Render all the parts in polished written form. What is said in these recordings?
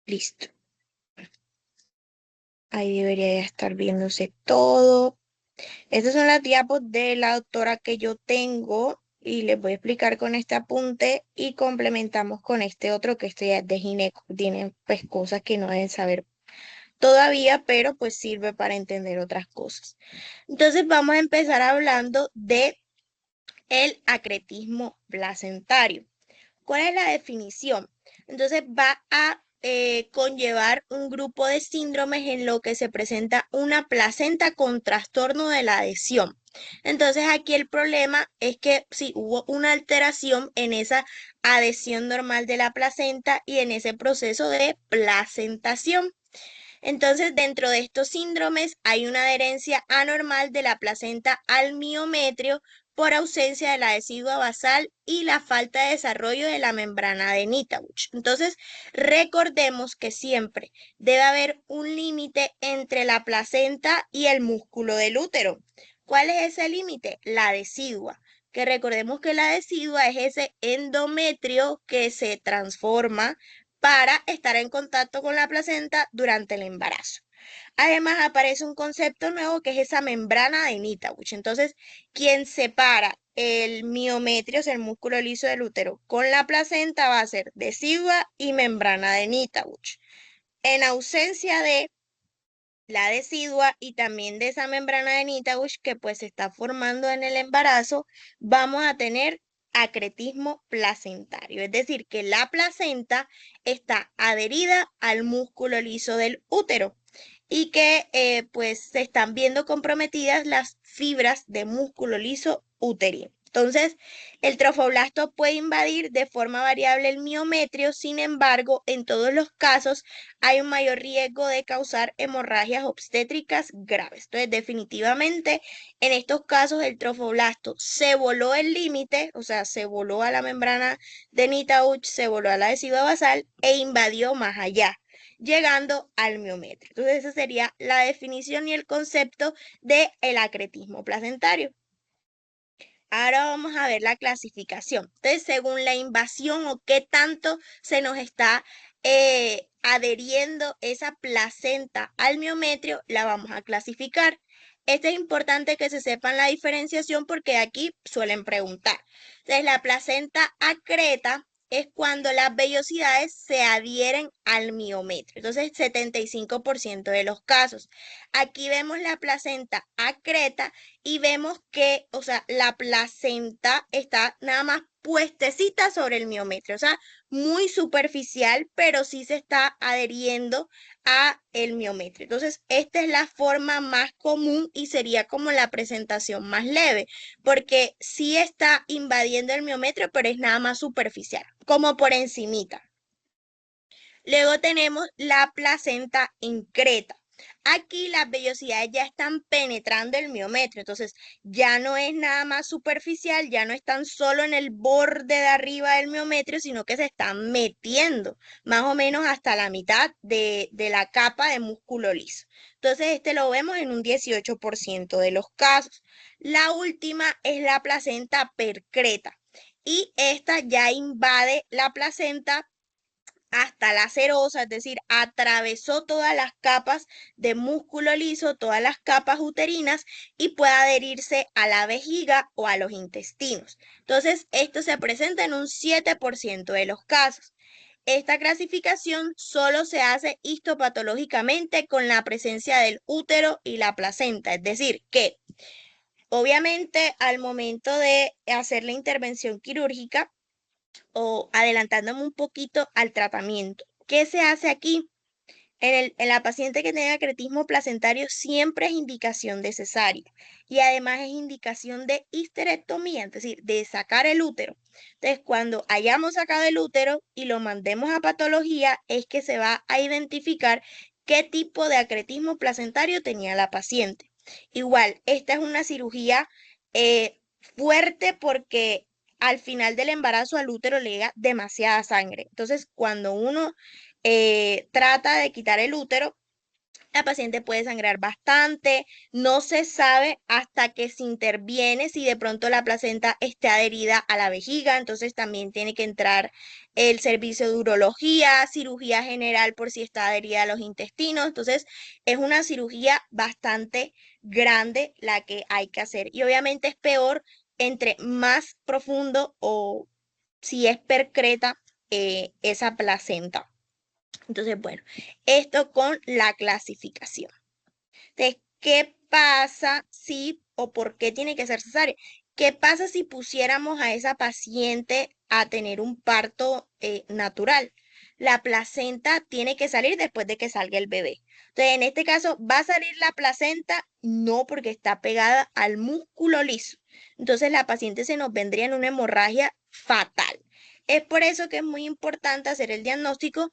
Listo. Ahí debería ya estar viéndose todo. Estas son las diapos de la doctora que yo tengo y les voy a explicar con este apunte y complementamos con este otro que este ya es de gineco. Tiene pues cosas que no deben saber todavía, pero pues sirve para entender otras cosas. Entonces vamos a empezar hablando de el acretismo placentario. ¿Cuál es la definición? Entonces va a conllevar un grupo de síndromes en lo que se presenta una placenta con trastorno de la adhesión. Entonces aquí el problema es que si hubo una alteración en esa adhesión normal de la placenta y en ese proceso de placentación. Entonces, dentro de estos síndromes hay una adherencia anormal de la placenta al miometrio por ausencia de la decidua basal y la falta de desarrollo de la membrana de Nitauch. Entonces, recordemos que siempre debe haber un límite entre la placenta y el músculo del útero. ¿Cuál es ese límite? La decidua. Que recordemos que la decidua es ese endometrio que se transforma para estar en contacto con la placenta durante el embarazo. Además, aparece un concepto nuevo que es esa membrana de Nitauch. Entonces, quien separa el miometrio, o sea, el músculo liso del útero, con la placenta va a ser decidua y membrana de Nitauch. En ausencia de la decidua y también de esa membrana de Nitauch que pues se está formando en el embarazo, vamos a tener acretismo placentario, es decir, que la placenta está adherida al músculo liso del útero y que pues se están viendo comprometidas las fibras de músculo liso uterino. Entonces, el trofoblasto puede invadir de forma variable el miometrio, sin embargo, en todos los casos hay un mayor riesgo de causar hemorragias obstétricas graves. Entonces, definitivamente, en estos casos el trofoblasto se voló el límite, o sea, se voló a la membrana de Nitauch, se voló a la decidua basal e invadió más allá, llegando al miometrio. Entonces, esa sería la definición y el concepto del acretismo placentario. Ahora vamos a ver la clasificación. Entonces, según la invasión o qué tanto se nos está adheriendo esa placenta al miometrio, la vamos a clasificar. Esto es importante que se sepan la diferenciación porque aquí suelen preguntar. Entonces, la placenta acreta es cuando las vellosidades se adhieren al miometrio. Entonces, 75% de los casos. Aquí vemos la placenta acreta y vemos que, o sea, la placenta está nada más puestecita sobre el miometrio, o sea, muy superficial, pero sí se está adheriendo a el miometrio. Entonces, esta es la forma más común y sería como la presentación más leve, porque sí está invadiendo el miometrio, pero es nada más superficial, como por encimita. Luego tenemos la placenta increta. Aquí las vellosidades ya están penetrando el miometrio, entonces ya no es nada más superficial, ya no están solo en el borde de arriba del miometrio, sino que se están metiendo más o menos hasta la mitad de la capa de músculo liso. Entonces este lo vemos en un 18% de los casos. La última es la placenta percreta y esta ya invade la placenta hasta la serosa, es decir, atravesó todas las capas de músculo liso, todas las capas uterinas y puede adherirse a la vejiga o a los intestinos. Entonces, esto se presenta en un 7% de los casos. Esta clasificación solo se hace histopatológicamente con la presencia del útero y la placenta, es decir, que obviamente al momento de hacer la intervención quirúrgica, o adelantándome un poquito al tratamiento. ¿Qué se hace aquí? En la paciente que tenga acretismo placentario siempre es indicación de cesárea y además es indicación de histerectomía, es decir, de sacar el útero. Entonces, cuando hayamos sacado el útero y lo mandemos a patología, es que se va a identificar qué tipo de acretismo placentario tenía la paciente. Igual, esta es una cirugía fuerte porque al final del embarazo al útero le llega demasiada sangre. Entonces, cuando uno trata de quitar el útero, La paciente puede sangrar bastante, no se sabe hasta que se interviene si de pronto la placenta está adherida a la vejiga, entonces también tiene que entrar el servicio de urología, cirugía general por si está adherida a los intestinos, entonces es una cirugía bastante grande la que hay que hacer y obviamente es peor entre más profundo o si es percreta esa placenta. Entonces, bueno, esto con la clasificación. Entonces, ¿qué pasa si o por qué tiene que ser cesárea? ¿Qué pasa si pusiéramos a esa paciente a tener un parto natural? La placenta tiene que salir después de que salga el bebé. Entonces, en este caso, ¿va a salir la placenta? No, porque está pegada al músculo liso. Entonces, la paciente se nos vendría en una hemorragia fatal. Es por eso que es muy importante hacer el diagnóstico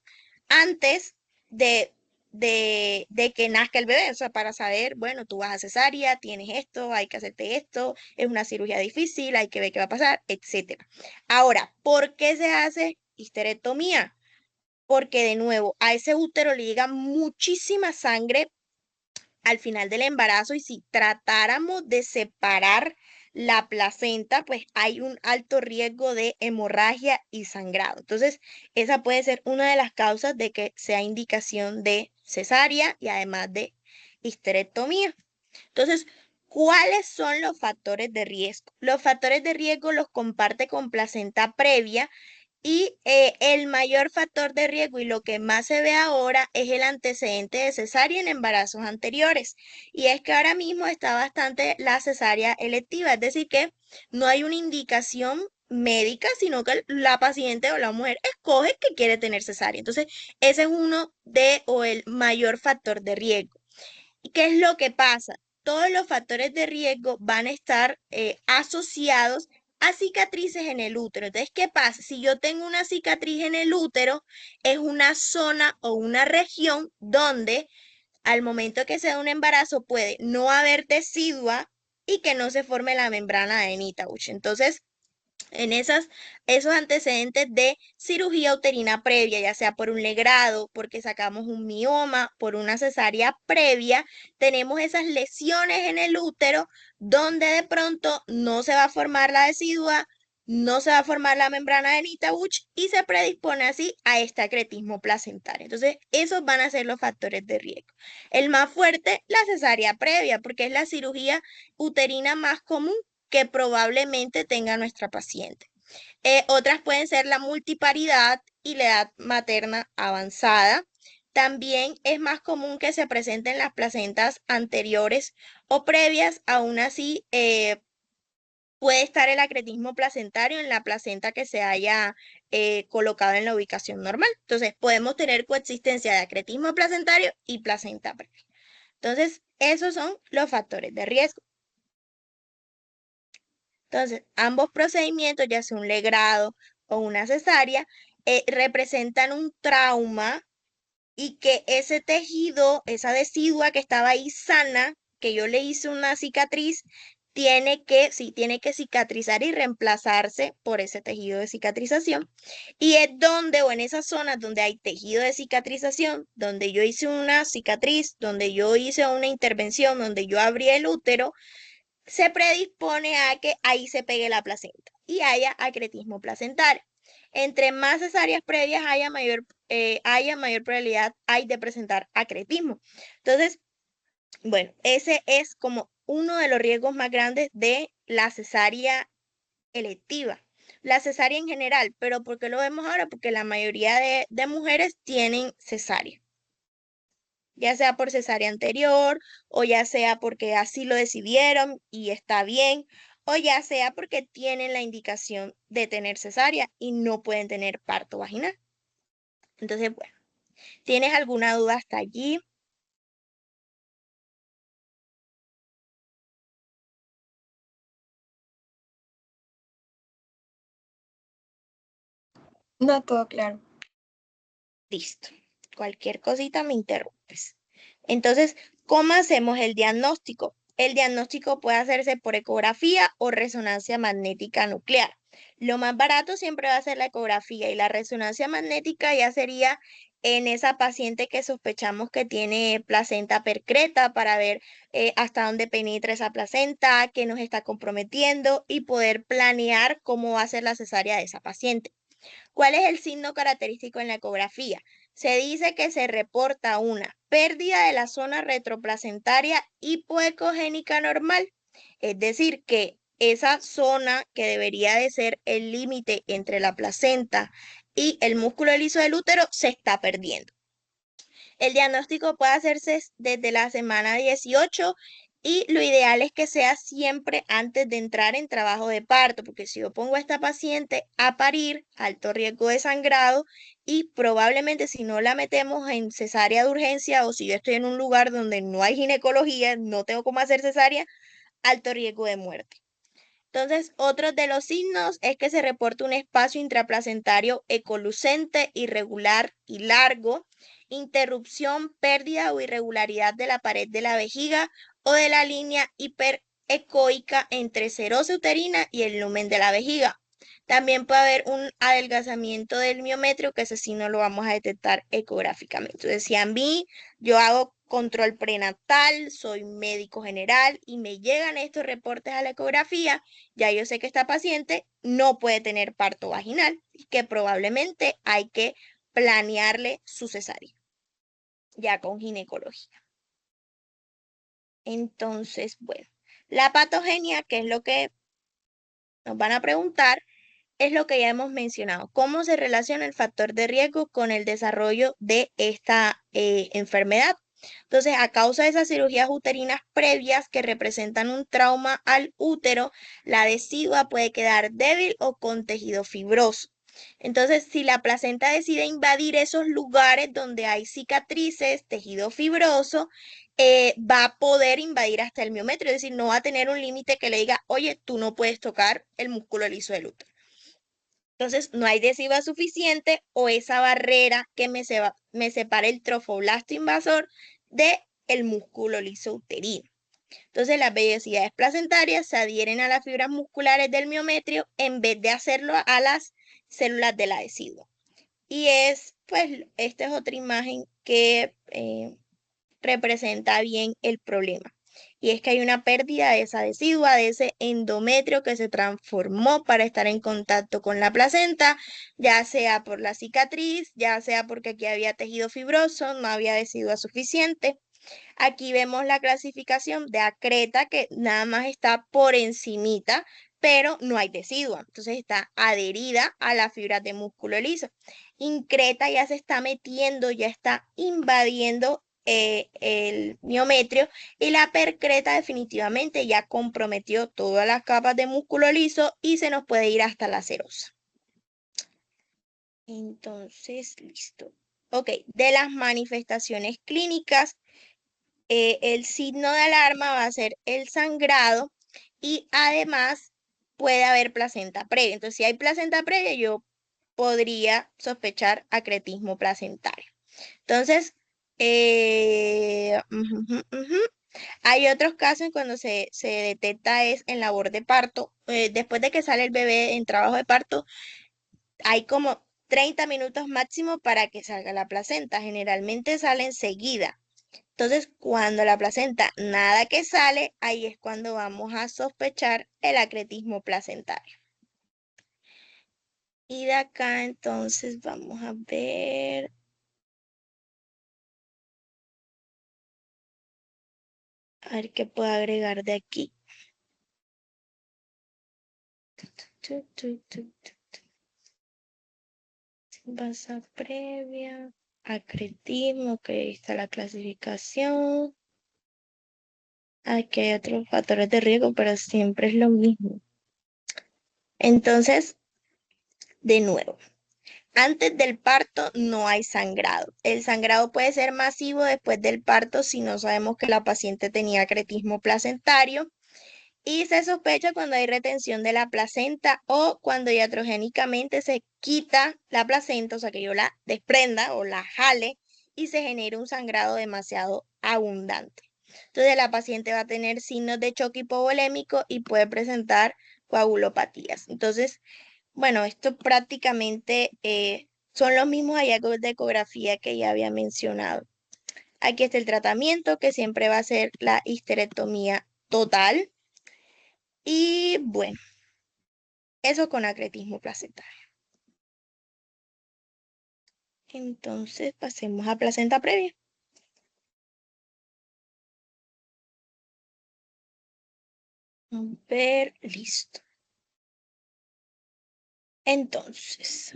antes de de que nazca el bebé, o sea, para saber, bueno, tú vas a cesárea, tienes esto, hay que hacerte esto, es una cirugía difícil, hay que ver qué va a pasar, etcétera. Ahora, ¿por qué se hace histerectomía? Porque de nuevo, a ese útero le llega muchísima sangre al final del embarazo y si tratáramos de separar la placenta, pues hay un alto riesgo de hemorragia y sangrado. Entonces, esa puede ser una de las causas de que sea indicación de cesárea y además de histerectomía. Entonces, ¿cuáles son los factores de riesgo? Los factores de riesgo los comparte con placenta previa y el mayor factor de riesgo y lo que más se ve ahora es el antecedente de cesárea en embarazos anteriores. Y es que ahora mismo está bastante la cesárea electiva, es decir, que no hay una indicación médica, sino que la paciente o la mujer escoge que quiere tener cesárea. Entonces, ese es uno de o el mayor factor de riesgo. ¿Y qué es lo que pasa? Todos los factores de riesgo van a estar asociados a cicatrices en el útero. Entonces, ¿qué pasa? Si yo tengo una cicatriz en el útero, es una zona o una región donde al momento que se da un embarazo puede no haber decidua y que no se forme la membrana de Nitauch. Entonces, en esos antecedentes de cirugía uterina previa, ya sea por un legrado, porque sacamos un mioma, por una cesárea previa, tenemos esas lesiones en el útero donde de pronto no se va a formar la decidua, no se va a formar la membrana de Nitauch y se predispone así a este acretismo placentario. Entonces, esos van a ser los factores de riesgo. El más fuerte, la cesárea previa, porque es la cirugía uterina más común que probablemente tenga nuestra paciente. Otras pueden ser la multiparidad y la edad materna avanzada. También es más común que se presenten las placentas anteriores o previas, aún así puede estar el acretismo placentario en la placenta que se haya colocado en la ubicación normal. Entonces, podemos tener coexistencia de acretismo placentario y placenta previa. Entonces, esos son los factores de riesgo. Entonces, ambos procedimientos, ya sea un legrado o una cesárea, representan un trauma y que ese tejido, esa decidua que estaba ahí sana, que yo le hice una cicatriz, sí, tiene que cicatrizar y reemplazarse por ese tejido de cicatrización. Y es donde, o en esas zonas donde hay tejido de cicatrización, donde yo hice una cicatriz, donde yo hice una intervención, donde yo abrí el útero, se predispone a que ahí se pegue la placenta y haya acretismo placentario. Entre más cesáreas previas haya mayor probabilidad hay de presentar acretismo. Entonces, bueno, ese es como uno de los riesgos más grandes de la cesárea electiva. La cesárea en general, pero ¿por qué lo vemos ahora? Porque la mayoría de mujeres tienen cesárea, ya sea por cesárea anterior o ya sea porque así lo decidieron y está bien, o ya sea porque tienen la indicación de tener cesárea y no pueden tener parto vaginal. Entonces, bueno, ¿tienes alguna duda hasta allí? No, todo claro. Listo. Cualquier cosita me interrumpes. Entonces, ¿cómo hacemos el diagnóstico? El diagnóstico puede hacerse por ecografía o resonancia magnética nuclear. Lo más barato siempre va a ser la ecografía y la resonancia magnética ya sería en esa paciente que sospechamos que tiene placenta percreta para ver hasta dónde penetra esa placenta, qué nos está comprometiendo y poder planear cómo va a ser la cesárea de esa paciente. ¿Cuál es el signo característico en la ecografía? Se dice que se reporta una pérdida de la zona retroplacentaria hipoecogénica normal, es decir, que esa zona que debería de ser el límite entre la placenta y el músculo liso del útero se está perdiendo. El diagnóstico puede hacerse desde la semana 18 y lo ideal es que sea siempre antes de entrar en trabajo de parto, porque si yo pongo a esta paciente a parir, alto riesgo de sangrado y probablemente si no la metemos en cesárea de urgencia o si yo estoy en un lugar donde no hay ginecología, no tengo cómo hacer cesárea, alto riesgo de muerte. Entonces, otro de los signos es que se reporta un espacio intraplacentario ecolucente, irregular y largo, interrupción, pérdida o irregularidad de la pared de la vejiga o de la línea hiperecoica entre serosa uterina y el lumen de la vejiga. También puede haber un adelgazamiento del miometrio, que ese sí no lo vamos a detectar ecográficamente. Entonces, si a mí yo hago control prenatal, soy médico general y me llegan estos reportes a la ecografía, ya yo sé que esta paciente no puede tener parto vaginal y que probablemente hay que planearle su cesárea, ya con ginecología. Entonces, bueno, la patogenia, que es lo que nos van a preguntar, es lo que ya hemos mencionado, cómo se relaciona el factor de riesgo con el desarrollo de esta enfermedad. Entonces, a causa de esas cirugías uterinas previas que representan un trauma al útero, la decidua puede quedar débil o con tejido fibroso. Entonces, si la placenta decide invadir esos lugares donde hay cicatrices, tejido fibroso, va a poder invadir hasta el miometrio, es decir, no va a tener un límite que le diga, oye, tú no puedes tocar el músculo liso del útero. Entonces, no hay deciba suficiente o esa barrera que me separa el trofoblasto invasor del músculo liso uterino. Entonces, las vellosidades placentarias se adhieren a las fibras musculares del miometrio en vez de hacerlo a las células de la decidua. Y pues, esta es otra imagen que representa bien el problema. Y es que hay una pérdida de esa decidua, de ese endometrio que se transformó para estar en contacto con la placenta, ya sea por la cicatriz, ya sea porque aquí había tejido fibroso, no había decidua suficiente. Aquí vemos la clasificación de acreta que nada más está por encimita, pero no hay decidua. Entonces está adherida a las fibras de músculo liso. Increta ya se está metiendo, ya está invadiendo el miometrio y la percreta definitivamente ya comprometió todas las capas de músculo liso y se nos puede ir hasta la serosa. Entonces, listo. Ok, de las manifestaciones clínicas, el signo de alarma va a ser el sangrado y además puede haber placenta previa. Entonces, si hay placenta previa, yo podría sospechar acretismo placentario. Entonces, hay otros casos cuando se detecta es en labor de parto. Después de que sale el bebé en trabajo de parto, hay como 30 minutos máximo para que salga la placenta. Generalmente sale enseguida. Entonces, cuando la placenta nada que sale, ahí es cuando vamos a sospechar el acretismo placentario. Y de acá entonces vamos a ver. A ver qué puedo agregar de aquí. Basa previa, acretismo, que ahí está la clasificación. Aquí hay otros factores de riesgo, pero siempre es lo mismo. Entonces, de nuevo, antes del parto no hay sangrado. El sangrado puede ser masivo después del parto si no sabemos que la paciente tenía acretismo placentario. Y se sospecha cuando hay retención de la placenta o cuando iatrogénicamente se quita la placenta, o sea que yo la desprenda o la jale y se genera un sangrado demasiado abundante. Entonces la paciente va a tener signos de choque hipovolémico y puede presentar coagulopatías. Entonces, bueno, esto prácticamente Son los mismos hallazgos de ecografía que ya había mencionado. Aquí está el tratamiento, que siempre va a ser la histerectomía total. Y bueno, eso con acretismo placentario. Entonces pasemos a placenta previa. A ver, listo. Entonces,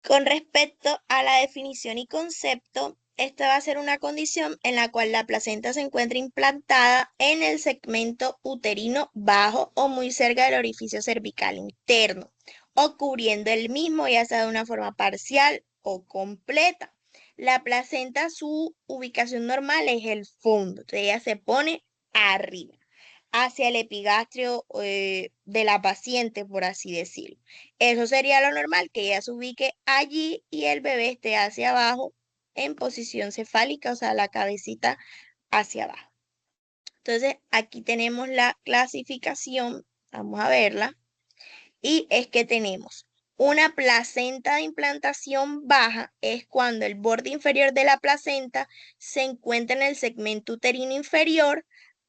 con respecto a la definición y concepto, esta va a ser una condición en la cual la placenta se encuentra implantada en el segmento uterino bajo o muy cerca del orificio cervical interno, o cubriendo el mismo, ya sea de una forma parcial o completa. La placenta, su ubicación normal es el fondo, entonces ella se pone arriba, hacia el epigastrio de la paciente, por así decirlo. Eso sería lo normal, que ella se ubique allí y el bebé esté hacia abajo en posición cefálica, o sea, la cabecita hacia abajo. Entonces, aquí tenemos la clasificación, vamos a verla, y es que tenemos una placenta de implantación baja, es cuando el borde inferior de la placenta se encuentra en el segmento uterino inferior,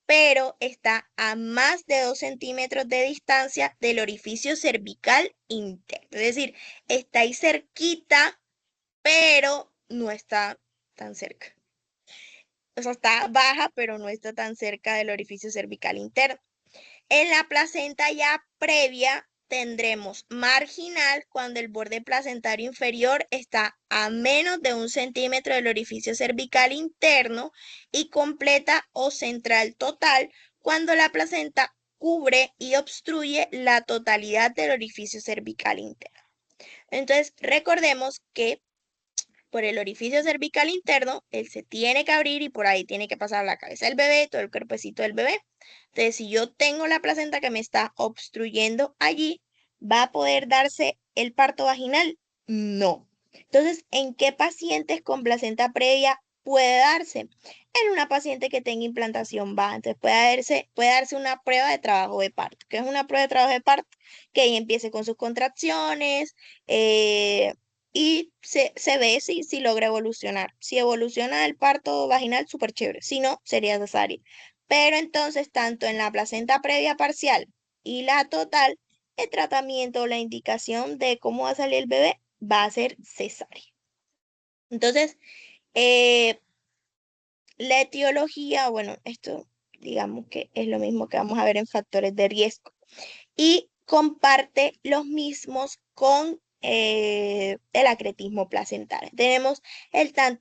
pero está a más de 2 centímetros de distancia del orificio cervical interno. Es decir, está ahí cerquita, pero no está tan cerca. O sea, está baja, pero no está tan cerca del orificio cervical interno. En la placenta ya previa tendremos marginal cuando el borde placentario inferior está a menos de 1 centímetro del orificio cervical interno, y completa o central total cuando la placenta cubre y obstruye la totalidad del orificio cervical interno. Entonces, recordemos que por el orificio cervical interno, él se tiene que abrir y por ahí tiene que pasar la cabeza del bebé, todo el cuerpecito del bebé. Entonces, si yo tengo la placenta que me está obstruyendo allí, ¿va a poder darse el parto vaginal? No. Entonces, ¿en qué pacientes con placenta previa puede darse? En una paciente que tenga implantación baja. Entonces, puede darse una prueba de trabajo de parto. ¿Qué es una prueba de trabajo de parto? Que ella empiece con sus contracciones, y se ve si logra evolucionar. Si evoluciona el parto vaginal, súper chévere. Si no, sería cesárea. Pero entonces, tanto en la placenta previa parcial y la total, el tratamiento, la indicación de cómo va a salir el bebé va a ser cesárea. Entonces, eh, la etiología, bueno, esto digamos que es lo mismo que vamos a ver en factores de riesgo, y comparte los mismos con el acretismo placentario. Tenemos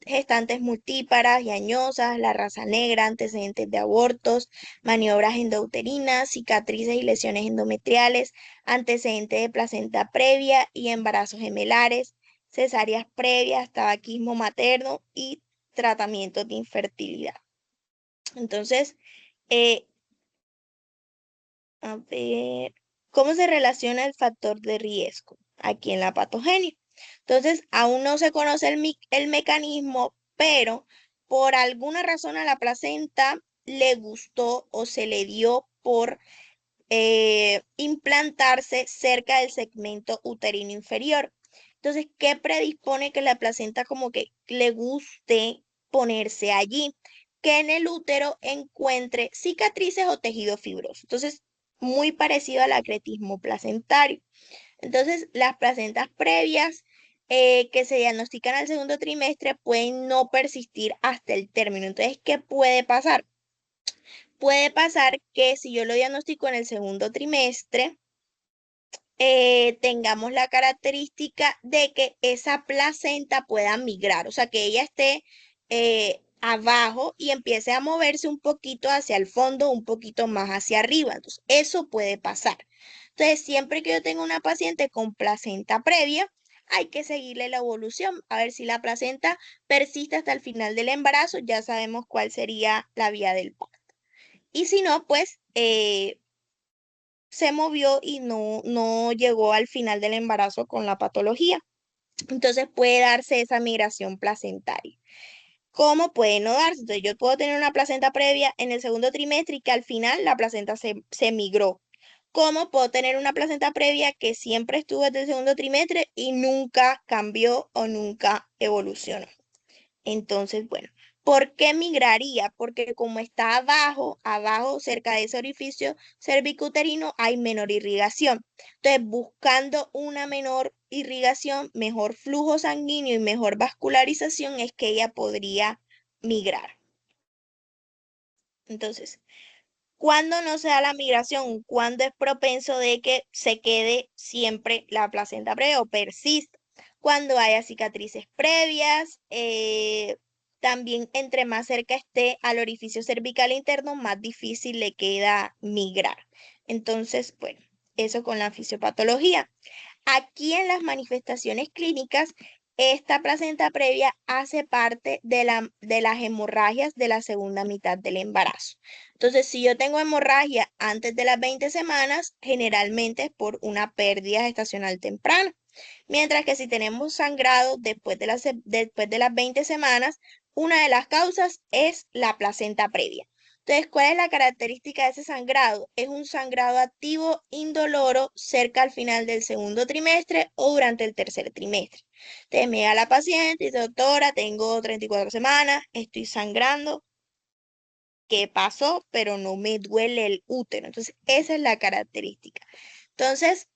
gestantes multíparas y añosas, la raza negra, antecedentes de abortos, maniobras endouterinas, cicatrices y lesiones endometriales, antecedentes de placenta previa y embarazos gemelares, cesáreas previas, tabaquismo materno y tratamientos de infertilidad. Entonces, eh, a ver, ¿cómo se relaciona el factor de riesgo aquí en la patogenia? Entonces, aún no se conoce el mecanismo, pero por alguna razón a la placenta le gustó o se le dio por implantarse cerca del segmento uterino inferior. Entonces, ¿qué predispone que la placenta como que le guste ponerse allí? Que en el útero encuentre cicatrices o tejido fibroso. Entonces, muy parecido al acretismo placentario. Entonces, las placentas previas que se diagnostican al segundo trimestre pueden no persistir hasta el término. Entonces, ¿qué puede pasar? Puede pasar que si yo lo diagnostico en el segundo trimestre, tengamos la característica de que esa placenta pueda migrar, o sea, que ella esté abajo y empiece a moverse un poquito hacia el fondo, un poquito más hacia arriba. Entonces, eso puede pasar. Entonces, siempre que yo tenga una paciente con placenta previa, hay que seguirle la evolución, a ver si la placenta persiste hasta el final del embarazo, ya sabemos cuál sería la vía del parto. Y si no, pues se movió y no llegó al final del embarazo con la patología. Entonces puede darse esa migración placentaria. ¿Cómo puede no darse? Entonces yo puedo tener una placenta previa en el segundo trimestre y que al final la placenta se migró. ¿Cómo puedo tener una placenta previa que siempre estuvo desde el segundo trimestre y nunca cambió o nunca evolucionó? Entonces, bueno, ¿por qué migraría? Porque como está abajo, cerca de ese orificio cervicuterino, hay menor irrigación. Entonces, buscando una menor irrigación, mejor flujo sanguíneo y mejor vascularización, es que ella podría migrar. Entonces, ¿cuándo no se da la migración? ¿Cuándo es propenso de que se quede siempre la placenta previa o persista? Cuando haya cicatrices previas, también entre más cerca esté al orificio cervical interno, más difícil le queda migrar. Entonces, bueno, eso con la fisiopatología. Aquí en las manifestaciones clínicas, esta placenta previa hace parte de las hemorragias de la segunda mitad del embarazo. Entonces, si yo tengo hemorragia antes de las 20 semanas, generalmente es por una pérdida gestacional temprana. Mientras que si tenemos sangrado después de las 20 semanas, una de las causas es la placenta previa. Entonces, ¿cuál es la característica de ese sangrado? Es un sangrado activo indoloro cerca al final del segundo trimestre o durante el tercer trimestre. Entonces, me llega la paciente y dice, doctora, tengo 34 semanas, estoy sangrando, ¿qué pasó? Pero no me duele el útero. Entonces, esa es la característica. Entonces,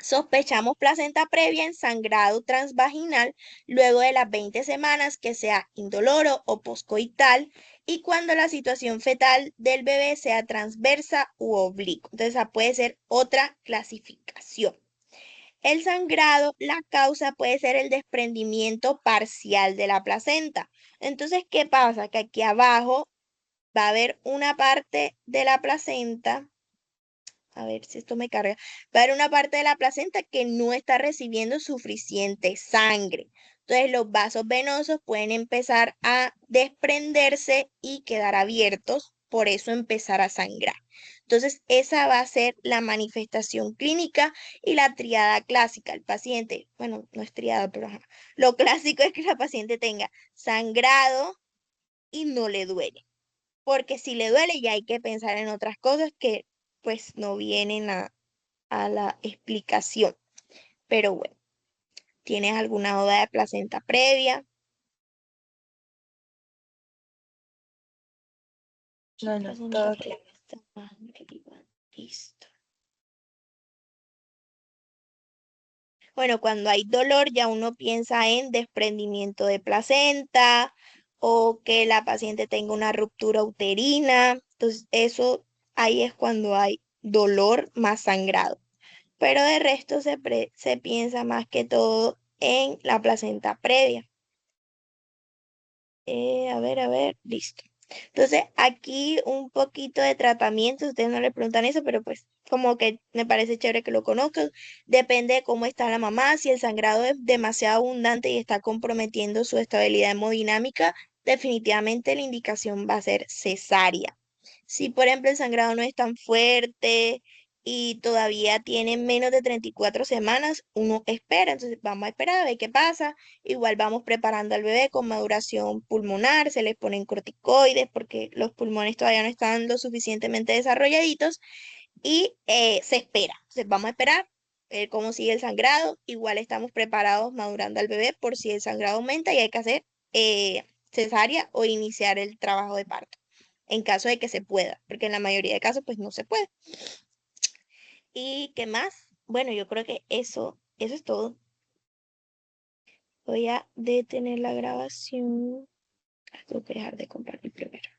sospechamos placenta previa en sangrado transvaginal luego de las 20 semanas que sea indoloro o poscoital y cuando la situación fetal del bebé sea transversa u oblicua. Entonces, esa puede ser otra clasificación. El sangrado, la causa puede ser el desprendimiento parcial de la placenta. Entonces, ¿qué pasa? Que aquí abajo va a haber una parte de la placenta, a ver si esto me carga, va a haber una parte de la placenta que no está recibiendo suficiente sangre. Entonces los vasos venosos pueden empezar a desprenderse y quedar abiertos, por eso empezar a sangrar. Entonces esa va a ser la manifestación clínica y la triada clásica. El paciente, bueno, no es triada, pero ajá, lo clásico es que la paciente tenga sangrado y no le duele, porque si le duele ya hay que pensar en otras cosas que pues no vienen a la explicación. Pero bueno, ¿tienes alguna duda de placenta previa? No, no, Placenta todo previa claro. está más arriba. Listo. Bueno, cuando hay dolor ya uno piensa en desprendimiento de placenta o que la paciente tenga una ruptura uterina. Entonces, eso ahí es cuando hay dolor más sangrado. Pero de resto se piensa más que todo en la placenta previa. A ver, listo. Entonces, aquí un poquito de tratamiento, ustedes no le preguntan eso, pero pues como que me parece chévere que lo conozcan. Depende de cómo está la mamá, si el sangrado es demasiado abundante y está comprometiendo su estabilidad hemodinámica, definitivamente la indicación va a ser cesárea. Si, por ejemplo, el sangrado no es tan fuerte y todavía tiene menos de 34 semanas, uno espera. Entonces, vamos a esperar a ver qué pasa. Igual vamos preparando al bebé con maduración pulmonar, se les ponen corticoides porque los pulmones todavía no están lo suficientemente desarrolladitos y se espera. Entonces, vamos a esperar ver cómo sigue el sangrado. Igual estamos preparados madurando al bebé por si el sangrado aumenta y hay que hacer cesárea o iniciar el trabajo de parto en caso de que se pueda, porque en la mayoría de casos pues no se puede. ¿Y qué más? Bueno, yo creo que eso es todo. Voy a detener la grabación. Tengo que dejar de compartir primero.